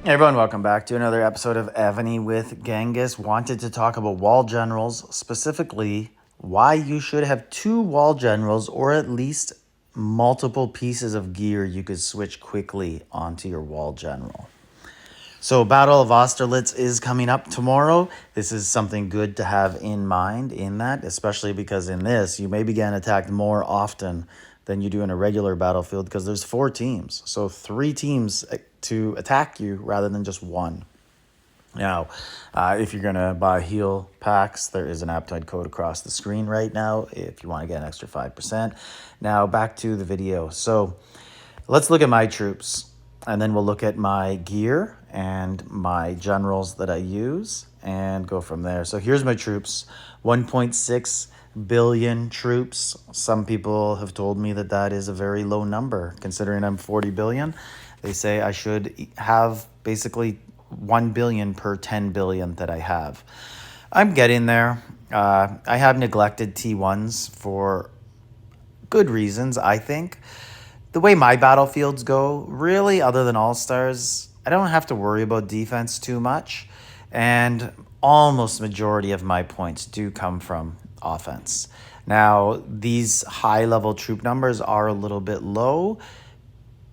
Hey everyone, welcome back to another episode of Evony with Genghis. Wanted to talk about wall generals, specifically why you should have two wall generals or at least multiple pieces of gear you could switch quickly onto your wall general. So Battle of Austerlitz is coming up tomorrow. This is something good to have in mind in that, especially because in this, you may be getting attacked more often than you do in a regular battlefield because there's 4 teams. So 3 teams to attack you rather than just one. Now, if you're going to buy heal packs, there is an Aptoide code across the screen right now if you want to get an extra 5%. Now, back to the video. So let's look at my troops, and then we'll look at my gear and my generals that I use and go from there. So here's my troops, 1.6 billion troops. Some people have told me that that is a very low number considering I'm 40 billion. They say I should have basically 1 billion per 10 billion that I have. I'm getting there. I have neglected T1s for good reasons, I think. The way my battlefields go, really, other than All-Stars, I don't have to worry about defense too much. And almost majority of my points do come from offense. Now, these high-level troop numbers are a little bit low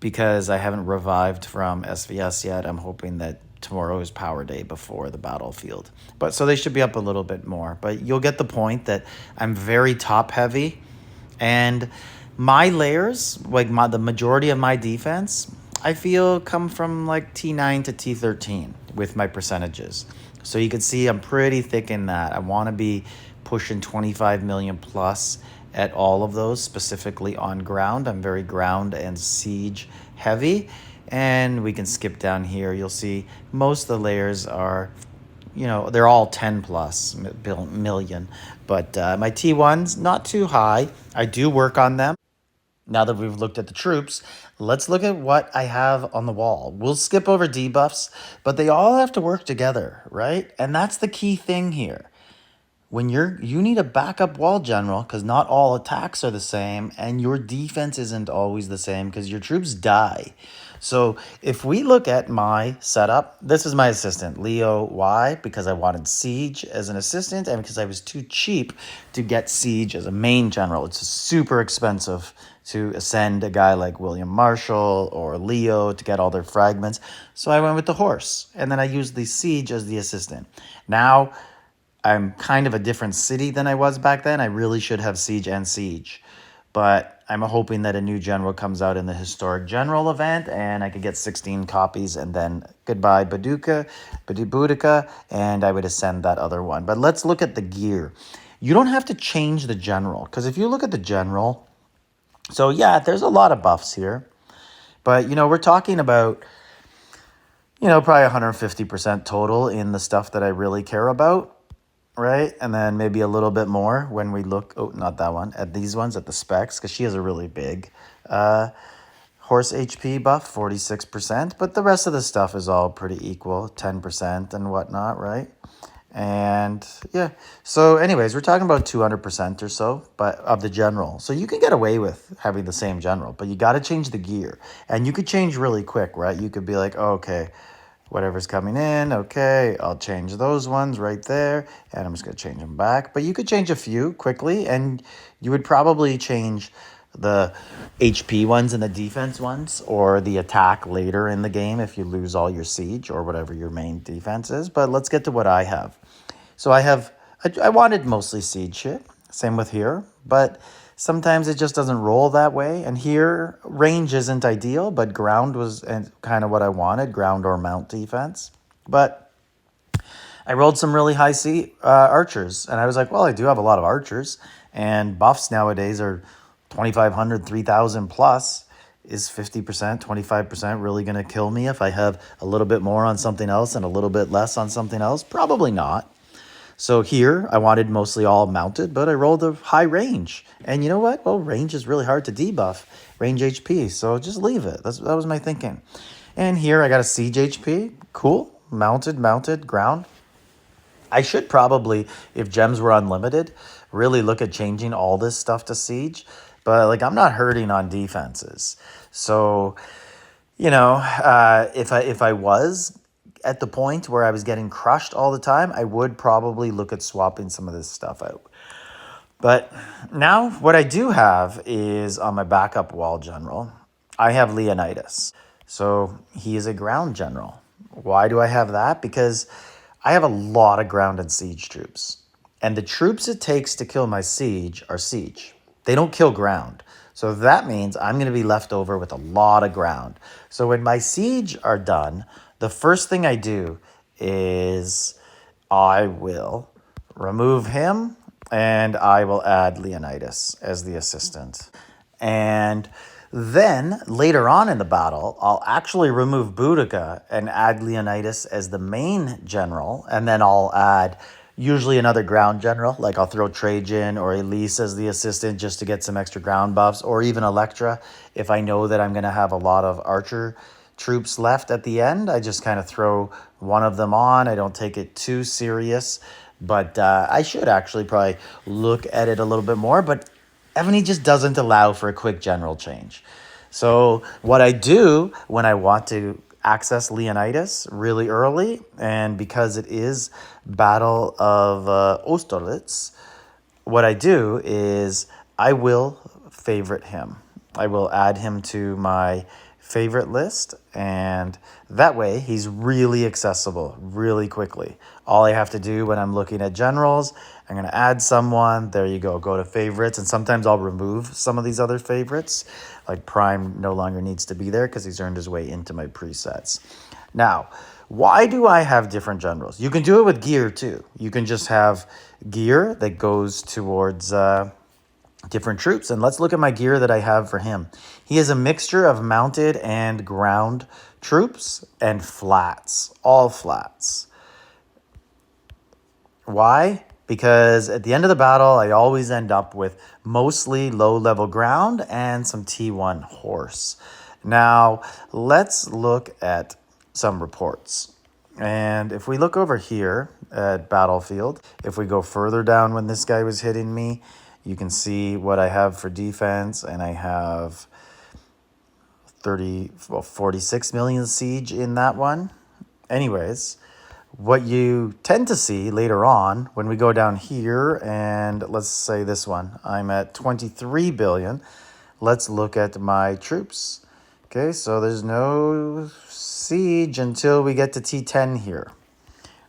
because I haven't revived from SVS yet. I'm hoping that tomorrow is power day before the battlefield. But so they should be up a little bit more. But you'll get the point that I'm very top-heavy. And my layers, like the majority of my defense, I feel come from like T9 to T13 with my percentages. So you can see I'm pretty thick in that. I want to be pushing 25 million plus at all of those, specifically on ground. I'm very ground and siege heavy. And we can skip down here. You'll see most of the layers are, they're all 10 plus million. But my T1s, not too high. I do work on them. Now that we've looked at the troops, let's look at what I have on the wall. We'll skip over debuffs, but they all have to work together, right? And that's the key thing here. When you need a backup wall general because not all attacks are the same and your defense isn't always the same because your troops die. So if we look at my setup, this is my assistant, Leo Y, because I wanted Siege as an assistant and because I was too cheap to get Siege as a main general. It's super expensive to ascend a guy like William Marshall or Leo to get all their fragments. So I went with the horse and then I used the Siege as the assistant. Now, I'm kind of a different city than I was back then. I really should have Siege and Siege. But I'm hoping that a new general comes out in the Historic General event and I could get 16 copies and then goodbye Boudica, and I would ascend that other one. But let's look at the gear. You don't have to change the general because if you look at the general, so yeah, there's a lot of buffs here. But, we're talking about, probably 150% total in the stuff that I really care about. Right? And then maybe a little bit more when we look, not that one, at these ones, at the specs, because she has a really big horse HP buff, 46%. But the rest of the stuff is all pretty equal, 10% and whatnot, right? And yeah, so anyways, we're talking about 200% or so, but of the general. So you can get away with having the same general, but you got to change the gear. And you could change really quick, right? You could be like, okay, whatever's coming in, okay, I'll change those ones right there, and I'm just going to change them back. But you could change a few quickly, and you would probably change the HP ones and the defense ones, or the attack later in the game if you lose all your siege or whatever your main defense is. But let's get to what I have. So I wanted mostly siege shit, same with here, but sometimes it just doesn't roll that way. And here, range isn't ideal, but ground was kind of what I wanted, ground or mount defense. But I rolled some really high archers, and I was like, well, I do have a lot of archers, and buffs nowadays are 2,500, 3,000 plus. Is 50%, 25% really going to kill me if I have a little bit more on something else and a little bit less on something else? Probably not. So here, I wanted mostly all mounted, but I rolled a high range. And you know what? Well, range is really hard to debuff, range HP, so just leave it. That was my thinking. And here, I got a siege HP. Cool. Mounted, ground. I should probably, if gems were unlimited, really look at changing all this stuff to siege. But, I'm not hurting on defenses. So, if I was at the point where I was getting crushed all the time, I would probably look at swapping some of this stuff out. But now what I do have is on my backup wall general, I have Leonidas. So he is a ground general. Why do I have that? Because I have a lot of ground and siege troops. And the troops it takes to kill my siege are siege. They don't kill ground. So that means I'm going to be left over with a lot of ground. So when my siege are done, the first thing I do is I will remove him and I will add Leonidas as the assistant. And then later on in the battle, I'll actually remove Boudica and add Leonidas as the main general. And then I'll add usually another ground general, like I'll throw Trajan or Elise as the assistant just to get some extra ground buffs, or even Electra if I know that I'm going to have a lot of archer troops left at the end. I just kind of throw one of them on. I don't take it too serious, but I should actually probably look at it a little bit more. But Evony just doesn't allow for a quick general change. So what I do when I want to access Leonidas really early, and because it is Battle of Austerlitz, what I do is I will favorite him. I will add him to my favorite list, and that way he's really accessible really quickly. All I have to do when I'm looking at generals, I'm going to add someone. There you go to favorites, and sometimes I'll remove some of these other favorites. Like Prime no longer needs to be there because he's earned his way into my presets. Now, why do I have different generals? You can do it with gear too. You can just have gear that goes towards different troops. And let's look at my gear that I have for him. He is a mixture of mounted and ground troops and flats, all flats. Why? Because at the end of the battle, I always end up with mostly low-level ground and some T1 horse. Now, let's look at some reports. And if we look over here at Battlefield, if we go further down when this guy was hitting me, you can see what I have for defense, and I have 46 million siege in that one. Anyways, what you tend to see later on when we go down here, and let's say this one, I'm at 23 billion. Let's look at my troops. Okay, so there's no siege until we get to T10 here.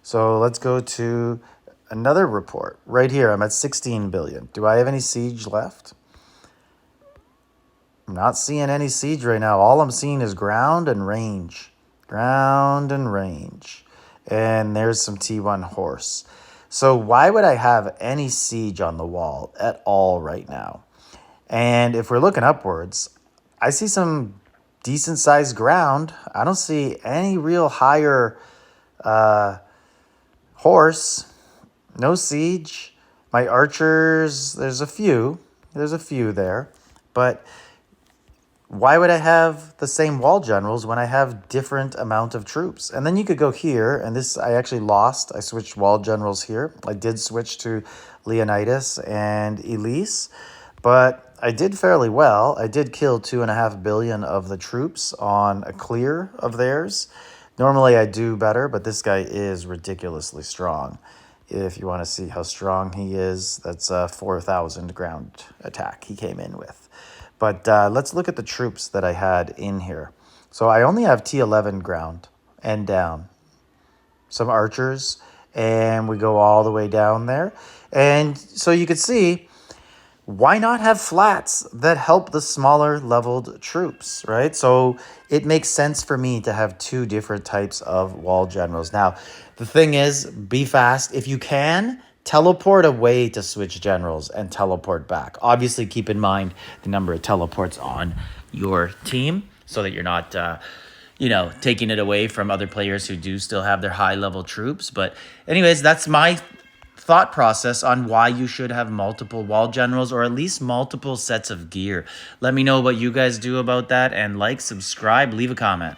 So let's go to another report. Right here, I'm at 16 billion. Do I have any siege left? I'm not seeing any siege right now. All I'm seeing is ground and range. Ground and range. And there's some T1 horse. So why would I have any siege on the wall at all right now? And if we're looking upwards, I see some decent sized ground. I don't see any real higher horse. No siege. My archers, there's a few there. But why would I have the same wall generals when I have different amount of troops? And then you could go here, and this I actually lost. I switched wall generals here. I did switch to Leonidas and Elise, but I did fairly well. I did kill 2.5 billion of the troops on a clear of theirs. Normally I do better, but this guy is ridiculously strong. If you want to see how strong he is, that's a 4,000 ground attack he came in with. But let's look at the troops that I had in here. So I only have T11 ground and down. Some archers, and we go all the way down there. And so you could see, why not have flats that help the smaller leveled troops, right? So it makes sense for me to have two different types of wall generals. Now, the thing is, be fast. If you can, teleport away to switch generals and teleport back. Obviously, keep in mind the number of teleports on your team so that you're not, taking it away from other players who do still have their high-level troops. But anyways, that's my thought process on why you should have multiple wall generals or at least multiple sets of gear. Let me know what you guys do about that, and like, subscribe, leave a comment.